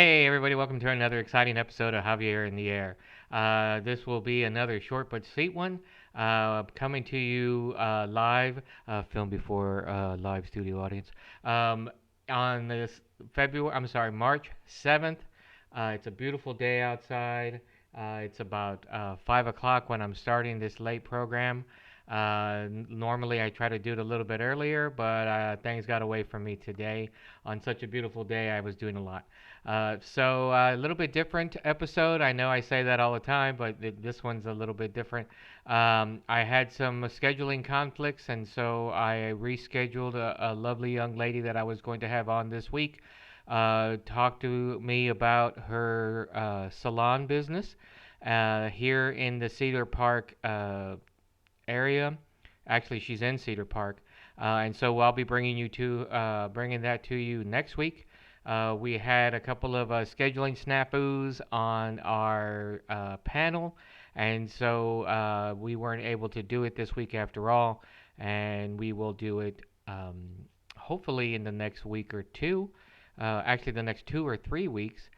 Hey, everybody, welcome to another exciting episode of Javier in the Air. This will be another short but sweet one, coming to you live, filmed before live studio audience, um, on this March 7th. It's a beautiful day outside. It's about 5 o'clock when I'm starting this late program. Normally, I try to do it a little bit earlier, but things got away from me today. On such a beautiful day, I was doing a lot. A little bit different episode. I know I say that all the time, but this one's a little bit different. I had some scheduling conflicts, and so I rescheduled a lovely young lady that I was going to have on this week. Talk to me about her salon business here in the Cedar Park area. Actually, she's in Cedar Park, and so I'll be bringing that to you next week. We had a couple of scheduling snafus on our panel, and so we weren't able to do it this week after all, and we will do it hopefully in the next week or two. Actually, the next 2 or 3 weeks.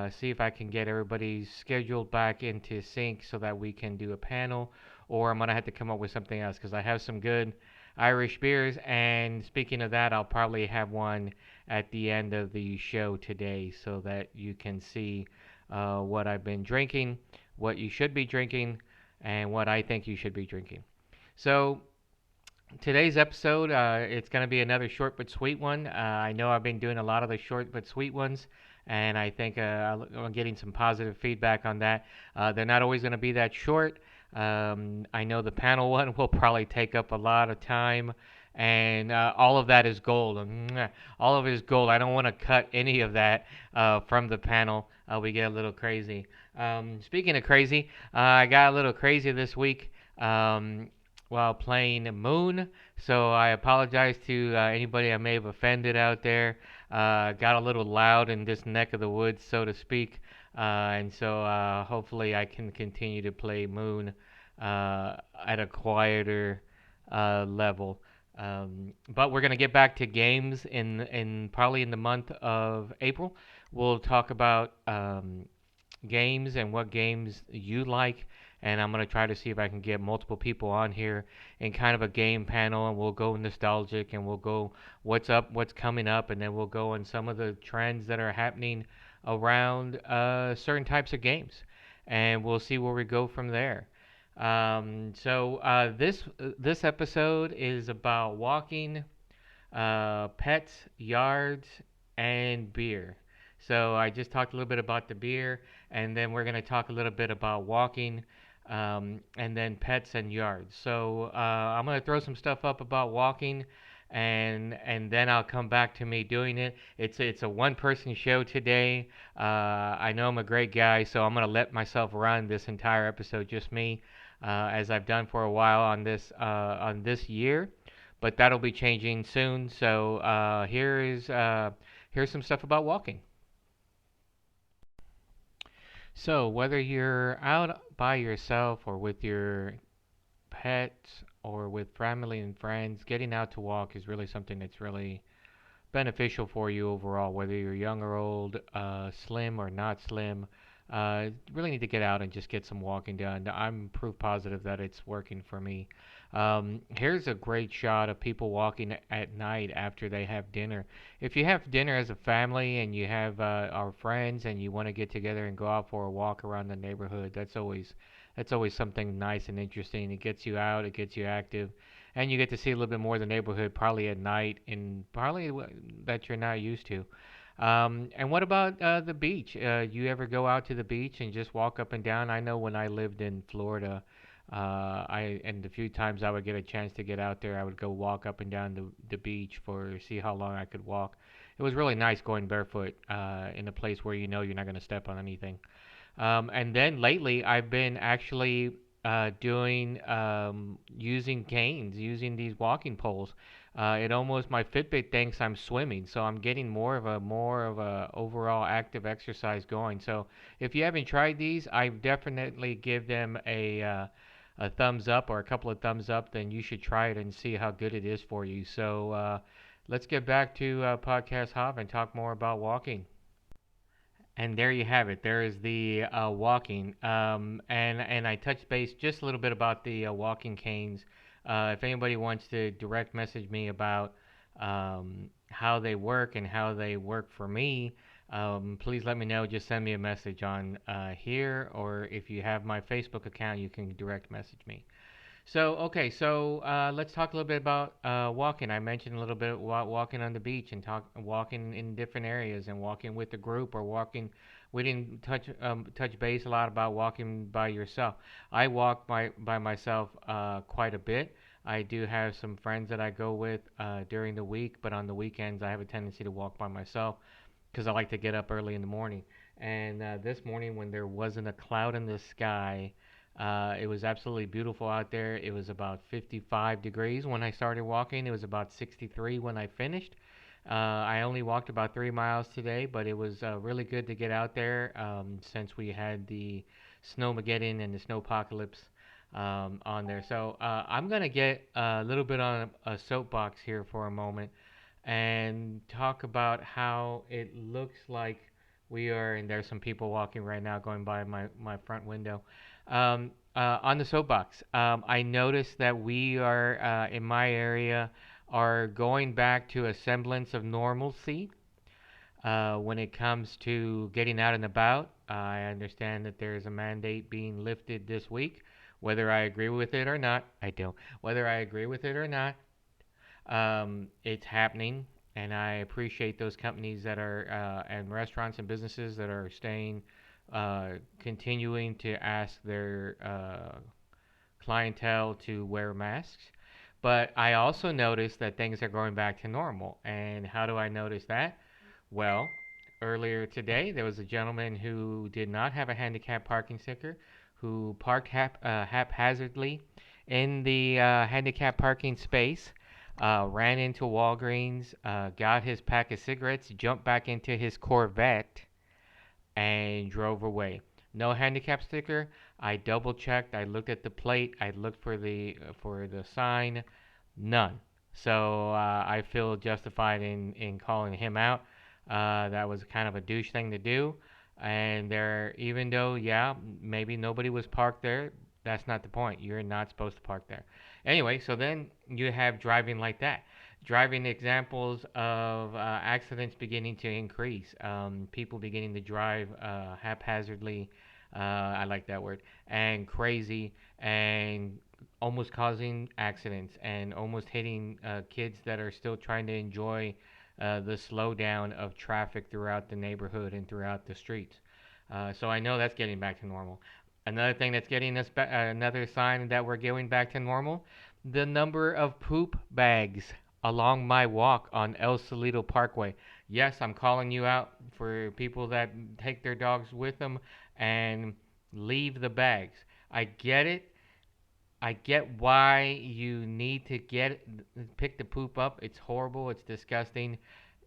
See if I can get everybody's schedule back into sync so that we can do a panel, or I'm gonna have to come up with something else because I have some good Irish beers. And speaking of that, I'll probably have one at the end of the show today so that you can see what I've been drinking, what you should be drinking, and what I think you should be drinking. So today's episode, it's going to be another short but sweet one. I know I've been doing a lot of the short but sweet ones, and I think I'm getting some positive feedback on that. They're not always going to be that short. I know the panel one will probably take up a lot of time, and all of that is gold. All of it is gold. I don't want to cut any of that from the panel. We get a little crazy. Speaking of crazy, I got a little crazy this week. While playing Moon. So I apologize to anybody I may have offended out there. Got a little loud in this neck of the woods, so to speak. And so hopefully I can continue to play Moon at a quieter level. But we're gonna get back to games in probably in the month of April. We'll talk about games and what games you like, and I'm gonna try to see if I can get multiple people on here in kind of a game panel, and we'll go nostalgic, and we'll go what's up, what's coming up, and then we'll go on some of the trends that are happening around certain types of games, and we'll see where we go from there. This episode is about walking, pets, yards, and beer. So I just talked a little bit about the beer, and then we're going to talk a little bit about walking, and then pets and yards. So I'm going to throw some stuff up about walking, and then I'll come back to me doing it. It's a one person show today. I know I'm a great guy, so I'm going to let myself run this entire episode, just me, as I've done for a while on this year. But that'll be changing soon. So here's some stuff about walking. So, whether you're out by yourself or with your pets or with family and friends, getting out to walk is really something that's really beneficial for you overall, whether you're young or old, slim or not slim. Really need to get out and just get some walking done. I'm proof positive that it's working for me. Here's a great shot of people walking at night after they have dinner. If you have dinner as a family and you have our friends and you want to get together and go out for a walk around the neighborhood, that's always something nice and interesting. It gets you out, it gets you active, and you get to see a little bit more of the neighborhood probably at night and probably that you're not used to. And what about the beach? You ever go out to the beach and just walk up and down? I know when I lived in Florida, and the few times I would get a chance to get out there, I would go walk up and down the beach for see how long I could walk. It was really nice going barefoot in a place where you know you're not going to step on anything. And then lately, I've been actually doing using canes, using these walking poles. It almost my Fitbit thinks I'm swimming, so I'm getting more of a overall active exercise going. So if you haven't tried these, I definitely give them a thumbs up or a couple of thumbs up. Then you should try it and see how good it is for you. So let's get back to podcast hop and talk more about walking. And there you have it. There is the walking. And I touched base just a little bit about the walking canes. If anybody wants to direct message me about how they work and how they work for me, please let me know. Just send me a message on here, or if you have my Facebook account, you can direct message me. So let's talk a little bit about walking. I mentioned a little bit about walking on the beach and walking in different areas and walking with the group or walking. We didn't touch base a lot about walking by yourself. I walk by myself quite a bit. I do have some friends that I go with during the week, but on the weekends I have a tendency to walk by myself because I like to get up early in the morning. And this morning, when there wasn't a cloud in the sky, it was absolutely beautiful out there. It was about 55 degrees when I started walking. It was about 63 when I finished. I only walked about 3 miles today, but it was really good to get out there since we had the snowmageddon and the snowpocalypse on there. So I'm gonna get a little bit on a soapbox here for a moment and talk about how it looks like we are, and there's some people walking right now going by my front window. On the soapbox, I noticed that we are, in my area, are going back to a semblance of normalcy when it comes to getting out and about. I understand that there is a mandate being lifted this week. Whether I agree with it or not, I don't. Whether I agree with it or not, it's happening, and I appreciate those companies that are and restaurants and businesses that are staying, continuing to ask their clientele to wear masks. But I also noticed that things are going back to normal. And how do I notice that? Well, earlier today there was a gentleman who did not have a handicap parking sticker, who parked haphazardly in the handicap parking space, ran into Walgreens, got his pack of cigarettes, jumped back into his Corvette, and drove away. No handicap sticker. I double checked. I looked at the plate. I looked for the sign. None. So I feel justified in calling him out. That was kind of a douche thing to do. And there, even though, yeah, maybe nobody was parked there, that's not the point. You're not supposed to park there. Anyway, so then you have driving like that. Driving examples of accidents beginning to increase. People beginning to drive haphazardly. I like that word. And crazy, and almost causing accidents, and almost hitting kids that are still trying to enjoy the slowdown of traffic throughout the neighborhood and throughout the streets. So I know that's getting back to normal. Another thing that's getting us another sign that we're going back to normal, the number of poop bags along my walk on El Salito Parkway. Yes, I'm calling you out for people that take their dogs with them and leave the bags. I get it. I get why you need to pick the poop up. It's horrible. It's disgusting.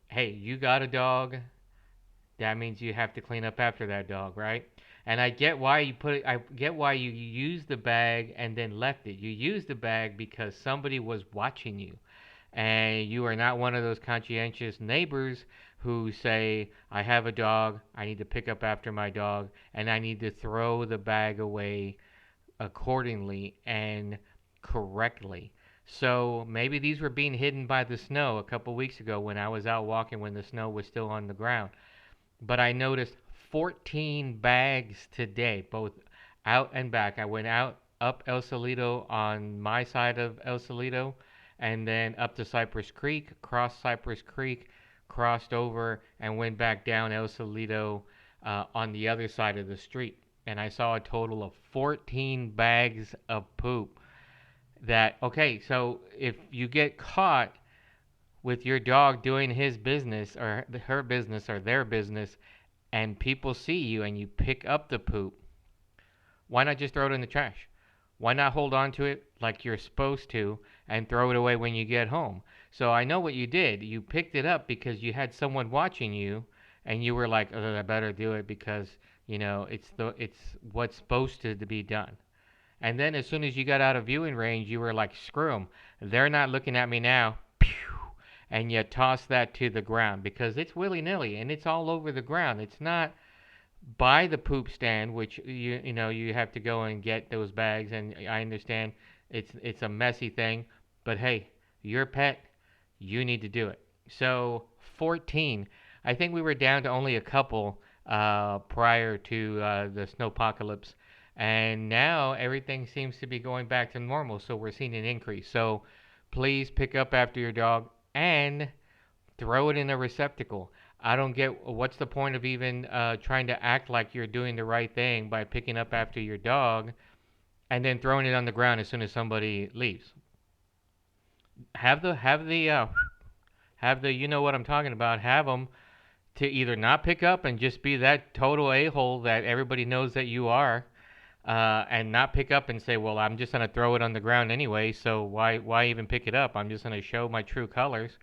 Hey, you got a dog. That means you have to clean up after that dog, right? And I get why you put it. I get why you used the bag and then left it. You used the bag because somebody was watching you, and you are not one of those conscientious neighbors who say, I have a dog, I need to pick up after my dog, and I need to throw the bag away accordingly and correctly. So maybe these were being hidden by the snow a couple weeks ago when I was out walking when the snow was still on the ground. But I noticed 14 bags today, both out and back. I went out up El Salito on my side of El Salito, and then up to Cypress Creek, crossed Cypress Creek, crossed over, and went back down El Salito on the other side of the street. And I saw a total of 14 bags of poop. Okay, so if you get caught with your dog doing his business or her business or their business, and people see you and you pick up the poop, why not just throw it in the trash? Why not hold on to it like you're supposed to and throw it away when you get home? So I know what you did. You picked it up because you had someone watching you, and you were like, oh, I better do it because it's what's supposed to be done. And then as soon as you got out of viewing range, you were like, screw them. They're not looking at me now. Pew! And you toss that to the ground because it's willy nilly and it's all over the ground. It's not. Buy the poop stand, which you have to go and get those bags, and I understand it's a messy thing, but hey, your pet, you need to do it. So 14, I think we were down to only a couple prior to the snowpocalypse, and now everything seems to be going back to normal. So we're seeing an increase. So please pick up after your dog and throw it in a receptacle. I don't get what's the point of even trying to act like you're doing the right thing by picking up after your dog and then throwing it on the ground as soon as somebody leaves. Have the you know what I'm talking about. Have them to either not pick up and just be that total a hole that everybody knows that you are, and not pick up and say, well, I'm just gonna throw it on the ground anyway, so why even pick it up? I'm just gonna show my true colors,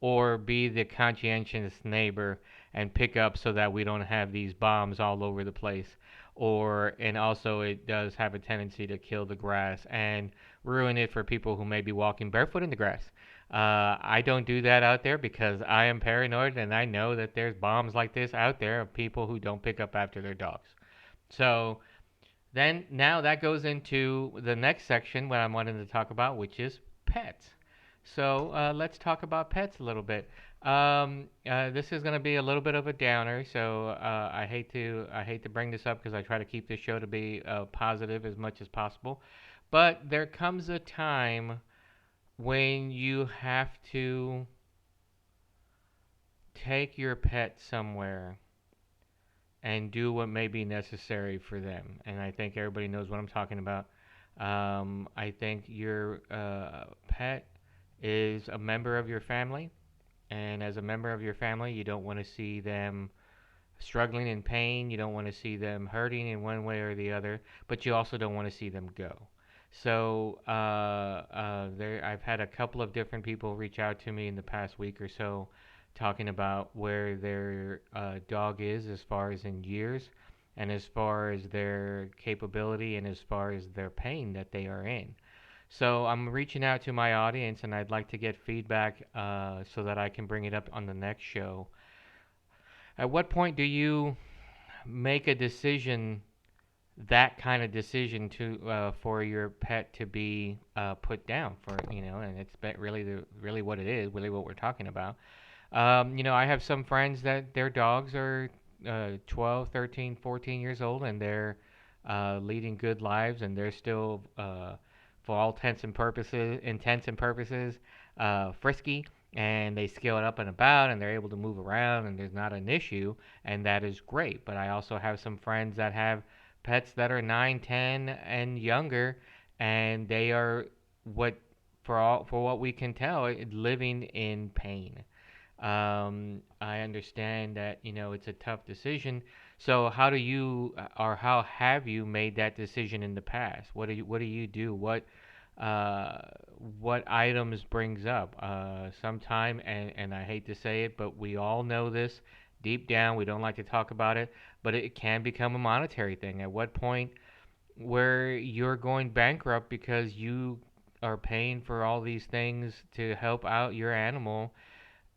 or be the conscientious neighbor and pick up so that we don't have these bombs all over the place. Or and also it does have a tendency to kill the grass and ruin it for people who may be walking barefoot in the grass. I don't do that out there because I am paranoid and I know that there's bombs like this out there of people who don't pick up after their dogs. So then now that goes into the next section what I'm wanting to talk about, which is pets. So let's talk about pets a little bit. This is going to be a little bit of a downer, so I hate to bring this up because I try to keep this show to be positive as much as possible. But there comes a time when you have to take your pet somewhere and do what may be necessary for them. And I think everybody knows what I'm talking about. I think your pet is a member of your family, and as a member of your family, you don't want to see them struggling in pain. You don't want to see them hurting in one way or the other, but you also don't want to see them go. So I've had a couple of different people reach out to me in the past week or so, talking about where their dog is as far as in years, and as far as their capability, and as far as their pain that they are in. So I'm reaching out to my audience, and I'd like to get feedback so that I can bring it up on the next show. At what point do you make a decision, that kind of decision to for your pet to be put down for and it's really what it is, really what we're talking about. I have some friends that their dogs are 12, 13, 14 years old, and they're leading good lives, and they're still, for all intents and purposes, frisky, and they scale it up and about, and they're able to move around, and there's not an issue, and that is great. But I also have some friends that have pets that are 9, 10, and younger, and they are what for what we can tell, living in pain. I understand that it's a tough decision. So how do you or how have you made that decision in the past? What do you do? Uh, what items brings up? Sometime, and I hate to say it, but we all know this deep down. We don't like to talk about it, but it can become a monetary thing. At what point where you're going bankrupt because you are paying for all these things to help out your animal,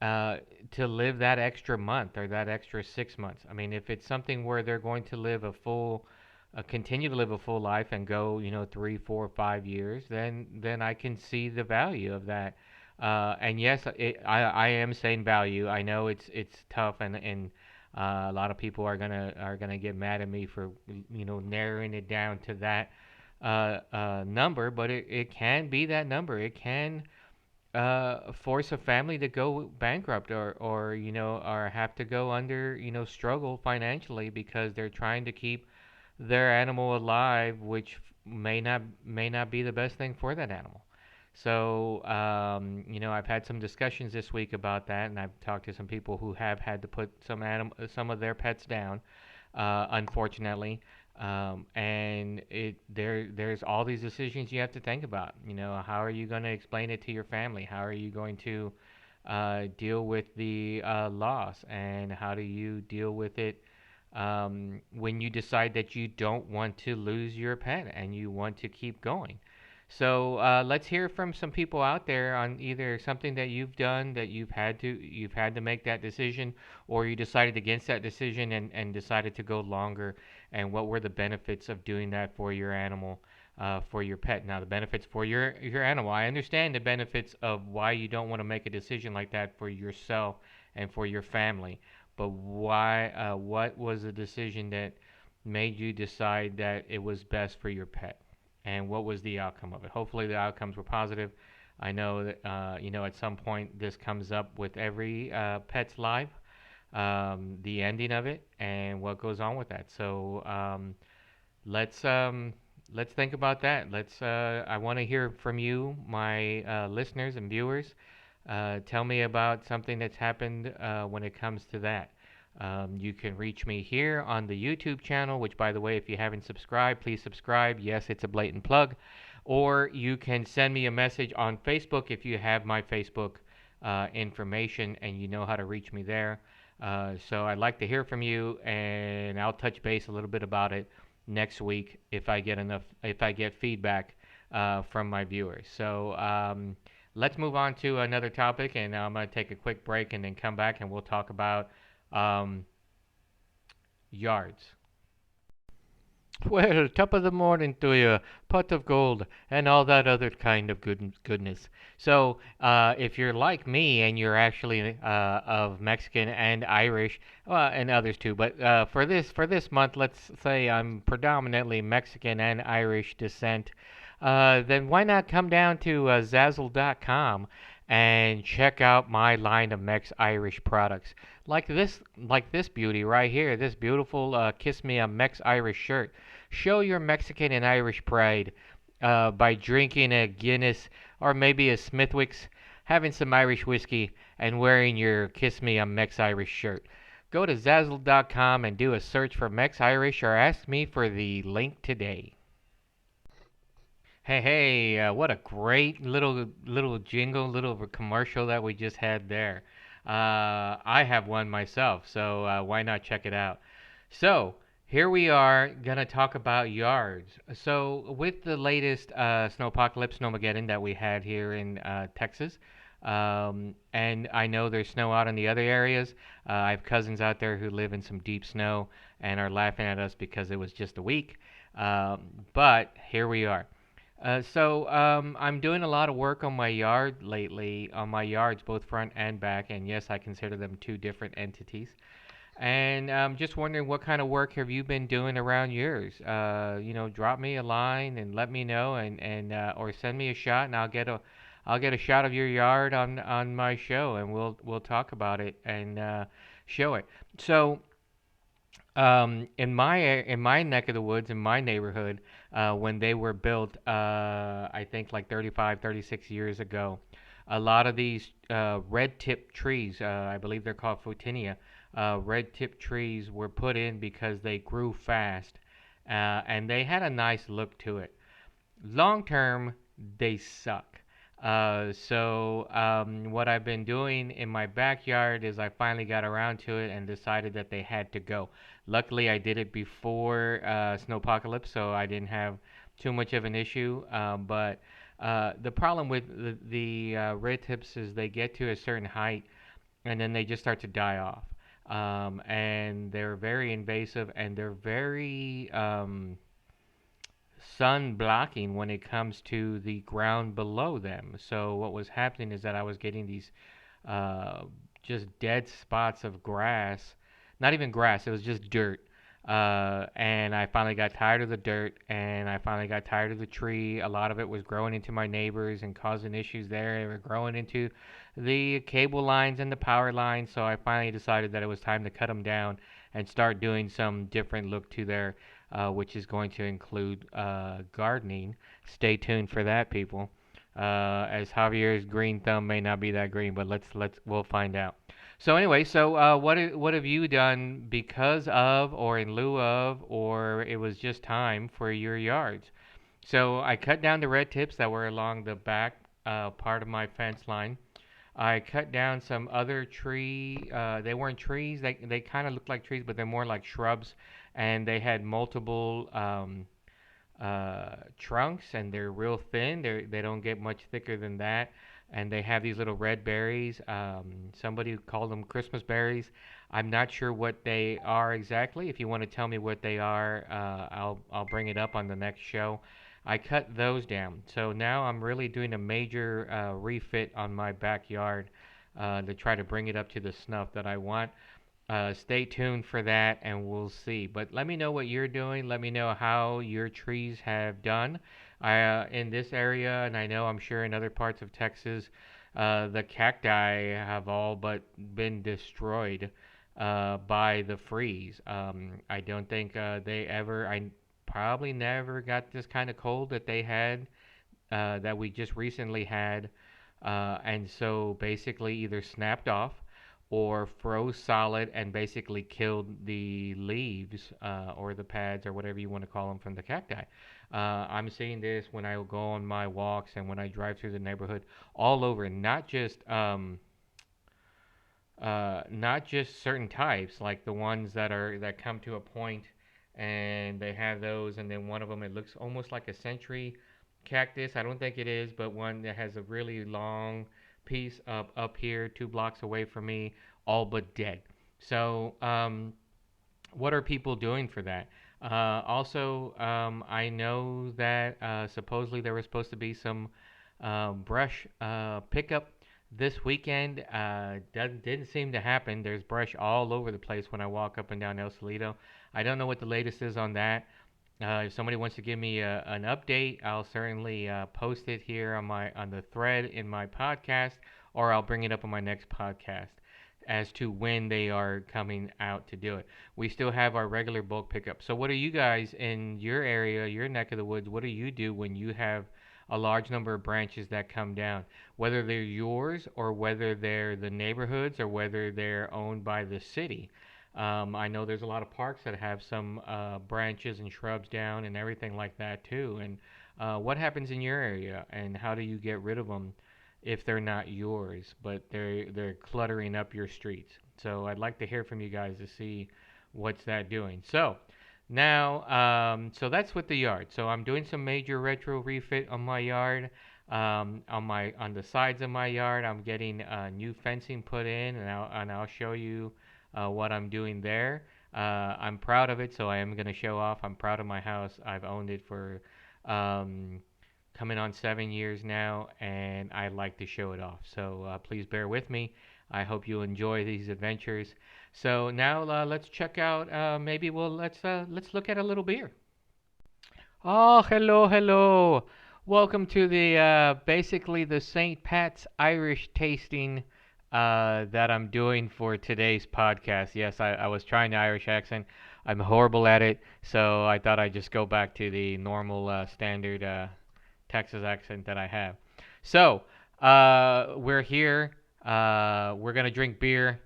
uh, to live that extra month or that extra 6 months. I mean, if it's something where they're going to live continue to live a full life and go, 3, 4, 5 years, then I can see the value of that. And yes, I am saying value. I know it's tough, and a lot of people are gonna get mad at me for narrowing it down to that number, but it can be that number. It can force a family to go bankrupt, or have to go under, struggle financially because they're trying to keep their animal alive, which may not be the best thing for that animal. So, I've had some discussions this week about that, and I've talked to some people who have had to put some of their pets down, unfortunately. And there's all these decisions you have to think about. How are you going to explain it to your family? How are you going to deal with the loss? And how do you deal with it when you decide that you don't want to lose your pet and you want to keep going? So let's hear from some people out there on either something that you've done that you've had to make that decision, or you decided against that decision and decided to go longer, and what were the benefits of doing that for your animal, for your pet. Now the benefits for your animal. I understand the benefits of why you don't want to make a decision like that for yourself and for your family, but why? What was the decision that made you decide that it was best for your pet? And what was the outcome of it? Hopefully, the outcomes were positive. I know that at some point this comes up with every pet's life, the ending of it, and what goes on with that. So let's let's think about that. I want to hear from you, my listeners and viewers. Tell me about something that's happened when it comes to that. You can reach me here on the YouTube channel, which, by the way, if you haven't subscribed, please subscribe. Yes, it's a blatant plug. Or you can send me a message on Facebook if you have my Facebook information and you know how to reach me there. So I'd like to hear from you, and I'll touch base a little bit about it next week if I get feedback from my viewers. So let's move on to another topic, and I'm going to take a quick break and then come back and we'll talk about um, yards. Well, top of the morning to you, pot of gold, and all that other kind of goodness. So, if you're like me and you're actually of Mexican and Irish, and others too, but for this month, let's say I'm predominantly Mexican and Irish descent. Then why not come down to Zazzle.com and check out my line of Mex Irish products, like this beauty right here, this beautiful Kiss Me a Mex Irish shirt. Show your Mexican and Irish pride by drinking a Guinness or maybe a Smithwick's, having some Irish whiskey, and wearing your Kiss Me a Mex Irish shirt. Go to Zazzle.com and do a search for Mex Irish or ask me for the link today. Hey, hey, what a great little jingle, little commercial that we just had there. I have one myself, so why not check it out? So, here we are gonna talk about yards. So, with the latest snowpocalypse, snowmageddon that we had here in Texas, and I know there's snow out in the other areas. I have cousins out there who live in some deep snow and are laughing at us because it was just a week. But here we are. I'm doing a lot of work on my yard lately, on my yards, both front and back, and yes, I consider them two different entities. And I'm just wondering what kind of work have you been doing around yours? Drop me a line and let me know, and or send me a shot, and I'll get a shot of your yard on my show, and we'll talk about it and show it. So in my neck of the woods, in my neighborhood, when they were built, I think like 35, 36 years ago, a lot of these red tip trees, I believe they're called Photinia, red tip trees were put in because they grew fast, and they had a nice look to it. Long term, they suck. What I've been doing in my backyard is I finally got around to it and decided that they had to go. Luckily, I did it before snowpocalypse, so I didn't have too much of an issue. But the problem with the red tips is they get to a certain height and then they just start to die off. And they're very invasive and they're very sun blocking when it comes to the ground below them. So what was happening is that I was getting these uh, just dead spots of grass. Not even grass, it was just dirt. And I finally got tired of the dirt and I finally got tired of the tree. A lot of it was growing into my neighbors and causing issues there. They were growing into the cable lines and the power lines. So I finally decided that it was time to cut them down and start doing some different look to their, which is going to include gardening. Stay tuned for that, people. As Javier's green thumb may not be that green, but we'll find out. So anyway, what have you done because of, or in lieu of, or it was just time for your yards? So I cut down the red tips that were along the back part of my fence line. I cut down some other tree. They weren't trees. They kind of looked like trees, but they're more like shrubs, and they had multiple trunks, and they're real thin. They don't get much thicker than that, and they have these little red berries. Somebody called them Christmas berries. I'm not sure what they are exactly. If you want to tell me what they are, I'll bring it up on the next show. I cut those down, so now I'm really doing a major refit on my backyard to try to bring it up to the snuff that I want. Stay tuned for that and we'll see. But let me know what you're doing. Let me know how your trees have done in this area. And I know I'm sure in other parts of Texas, the cacti have all but been destroyed by the freeze. I don't think I probably never got this kind of cold that they had, that we just recently had, and so basically either snapped off or froze solid and basically killed the leaves or the pads or whatever you want to call them from the cacti. I'm seeing this when I go on my walks and when I drive through the neighborhood all over, not just certain types, like the ones that come to a point and they have those, and then one of them it looks almost like a century cactus. I don't think it is, but one that has a really long piece up here, 2 blocks away from me, all but dead. So, what are people doing for that? Also, I know that supposedly there was supposed to be some brush pickup this weekend. Didn't seem to happen. There's brush all over the place when I walk up and down El Salito. I don't know what the latest is on that. If somebody wants to give me an update, I'll certainly post it here on the thread in my podcast, or I'll bring it up on my next podcast as to when they are coming out to do it. We still have our regular bulk pickup. So what do you guys in your area, your neck of the woods, what do you do when you have a large number of branches that come down? Whether they're yours or whether they're the neighborhoods or whether they're owned by the city. I know there's a lot of parks that have some branches and shrubs down and everything like that too. And what happens in your area, and how do you get rid of them if they're not yours, but they're cluttering up your streets? So I'd like to hear from you guys to see what's that doing. So now, so that's with the yard. So I'm doing some major retro refit on my yard. On the sides of my yard, I'm getting new fencing put in, and I'll show you what I'm doing there. I'm proud of it, so I am going to show off. I'm proud of my house. I've owned it for um, coming on 7 years now, and I like to show it off. So please bear with me. I hope you enjoy these adventures. So now let's check out. Maybe let's look at a little beer. Oh, hello, hello. Welcome to the basically the St. Pat's Irish tasting that I'm doing for today's podcast. Yes, I was trying the Irish accent. I'm horrible at it, so I thought I'd just go back to the normal standard Texas accent that I have. So, we're here. We're gonna drink beer.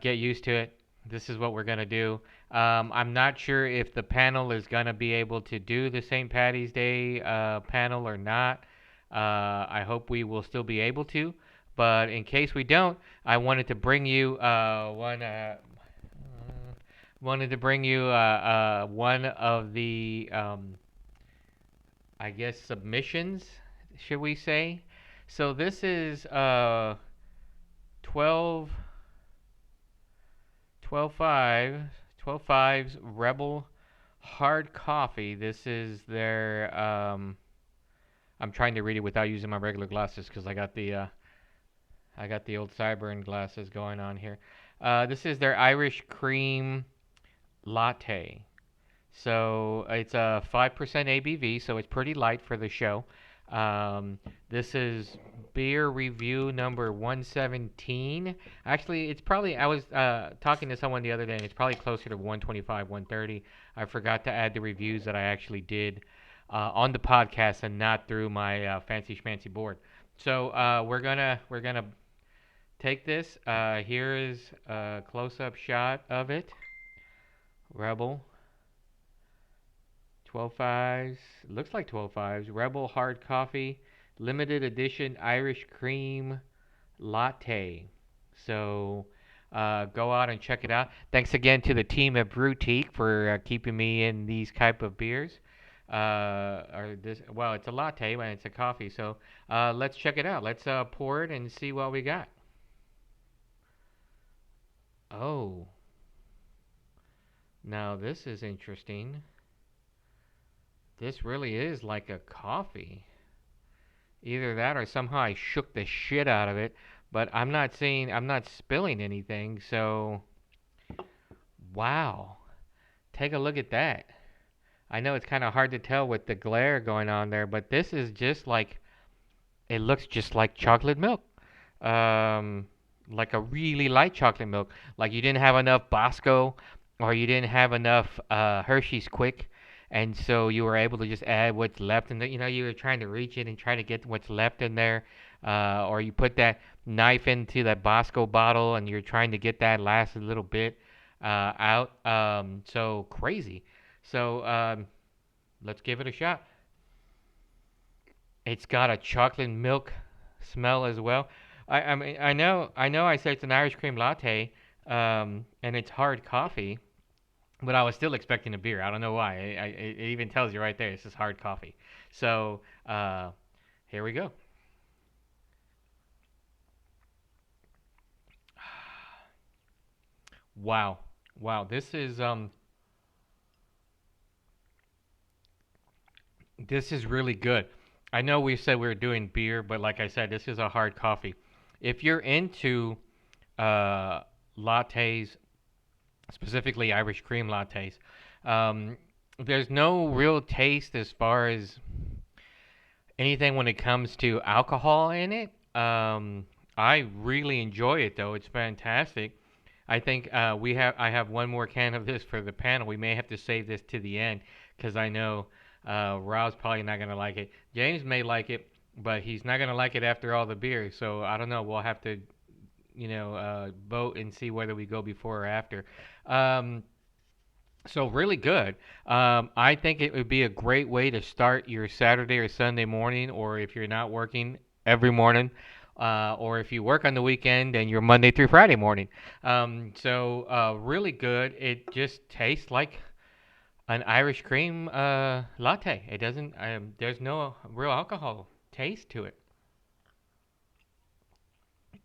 Get used to it. This is what we're gonna do. I'm not sure if the panel is gonna be able to do the St. Patty's Day panel or not. I hope we will still be able to. But in case we don't, I wanted to bring you one of the I guess submissions, should we say? So this is 12 12 5 12 5's Rebel Hard Coffee. This is their I'm trying to read it without using my regular glasses because I got the old Cyburn glasses going on here. This is their Irish cream latte. So it's a 5% ABV, so it's pretty light for the show. This is beer review number 117. Actually, it's probably, I was talking to someone the other day, and it's probably closer to 125, 130. I forgot to add the reviews that I actually did on the podcast and not through my fancy schmancy board. So we're gonna take this. Here is a close-up shot of it. Rebel 12 fives. Looks like 12 fives. Rebel Hard Coffee, limited edition Irish cream latte. So go out and check it out. Thanks again to the team at Brewtique for keeping me in these type of beers. or this. Well, it's a latte and it's a coffee. So let's check it out. Let's pour it and see what we got. Oh, now this is interesting. This really is like a coffee. Either that or somehow I shook the shit out of it. But I'm not spilling anything. So, wow. Take a look at that. I know it's kind of hard to tell with the glare going on there, but this is just like, it looks just like chocolate milk. Um, like a really light chocolate milk. Like you didn't have enough Bosco or you didn't have enough Hershey's Quick, and so you were able to just add what's left in the. You were trying to reach it and try to get what's left in there, or you put that knife into that Bosco bottle and you're trying to get that last little bit out. So crazy. So let's give it a shot. It's got a chocolate milk smell as well. I mean I know I said it's an Irish cream latte, and it's hard coffee, but I was still expecting a beer. I don't know why. It even tells you right there. This is hard coffee. So here we go. Wow, wow. This is really good. I know we said we were doing beer, but like I said, this is a hard coffee. If you're into uh, lattes, specifically Irish cream lattes, um, there's no real taste as far as anything when it comes to alcohol in it. I really enjoy it though. It's fantastic. I think I have one more can of this for the panel. We may have to save this to the end because I know Rob's probably not gonna like it. James may like it, but he's not gonna like it after all the beers. So I don't know. We'll have to vote and see whether we go before or after. Um, so really good. I think it would be a great way to start your Saturday or Sunday morning, or if you're not working every morning, or if you work on the weekend and you're Monday through Friday morning. Really good. It just tastes like an Irish cream latte. It doesn't. There's no real alcohol taste to it.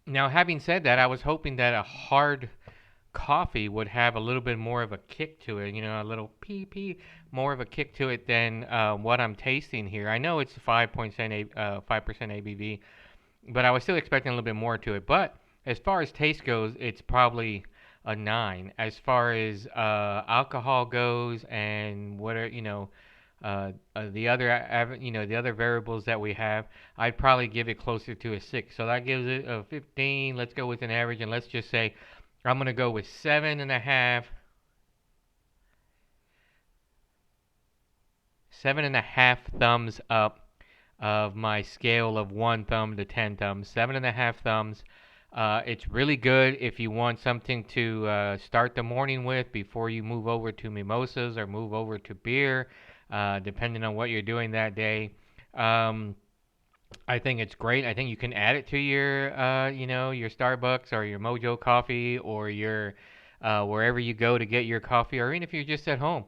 Now, having said that, I was hoping that a hard coffee would have a little bit more of a kick to it, a little pee more of a kick to it than what I'm tasting here. I know it's 5% ABV, but I was still expecting a little bit more to it. But as far as taste goes, it's probably a 9. As far as alcohol goes and what are, the other variables that we have, I'd probably give it closer to a 6. So that gives it a 15. Let's go with an average, and let's just say I'm gonna go with 7.5, 7.5 thumbs up of my scale of 1 thumb to 10 thumbs. 7.5 thumbs. It's really good if you want something to start the morning with before you move over to mimosas or move over to beer, depending on what you're doing that day. Um, I think it's great. I think you can add it to your, your Starbucks or your Mojo Coffee or your wherever you go to get your coffee, or even if you're just at home,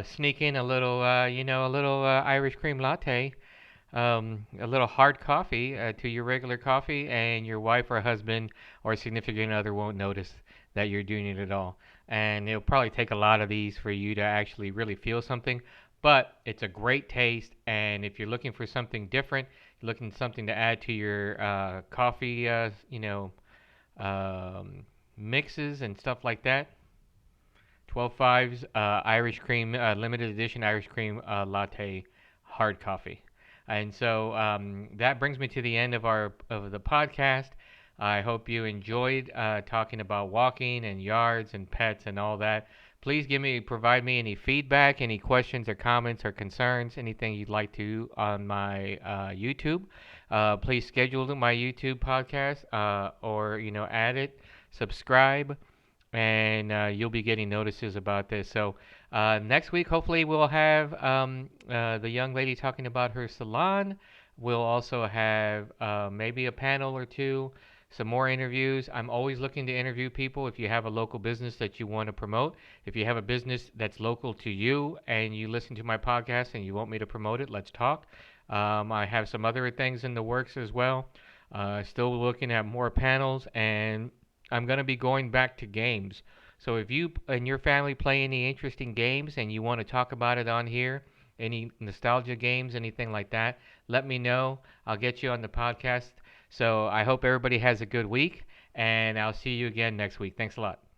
sneak in a little, a little Irish cream latte, a little hard coffee to your regular coffee, and your wife or husband or significant other won't notice that you're doing it at all. And it'll probably take a lot of these for you to actually really feel something. But it's a great taste, and if you're looking for something different, looking something to add to your coffee, mixes and stuff like that. 12 fives Irish cream, limited edition Irish cream latte, hard coffee. And so that brings me to the end of the podcast. I hope you enjoyed talking about walking and yards and pets and all that. Please provide me any feedback, any questions or comments or concerns, anything you'd like to on my YouTube. Please schedule my YouTube podcast or add it, subscribe, and you'll be getting notices about this. So next week, hopefully, we'll have the young lady talking about her salon. We'll also have maybe a panel or two some more interviews. I'm always looking to interview people. If you have a local business that you want to promote, if you have a business that's local to you and you listen to my podcast and you want me to promote it, let's talk. I have some other things in the works as well. Still looking at more panels, and I'm going to be going back to games. So if you and your family play any interesting games and you want to talk about it on here, any nostalgia games, anything like that, let me know. I'll get you on the podcast. So I hope everybody has a good week, and I'll see you again next week. Thanks a lot.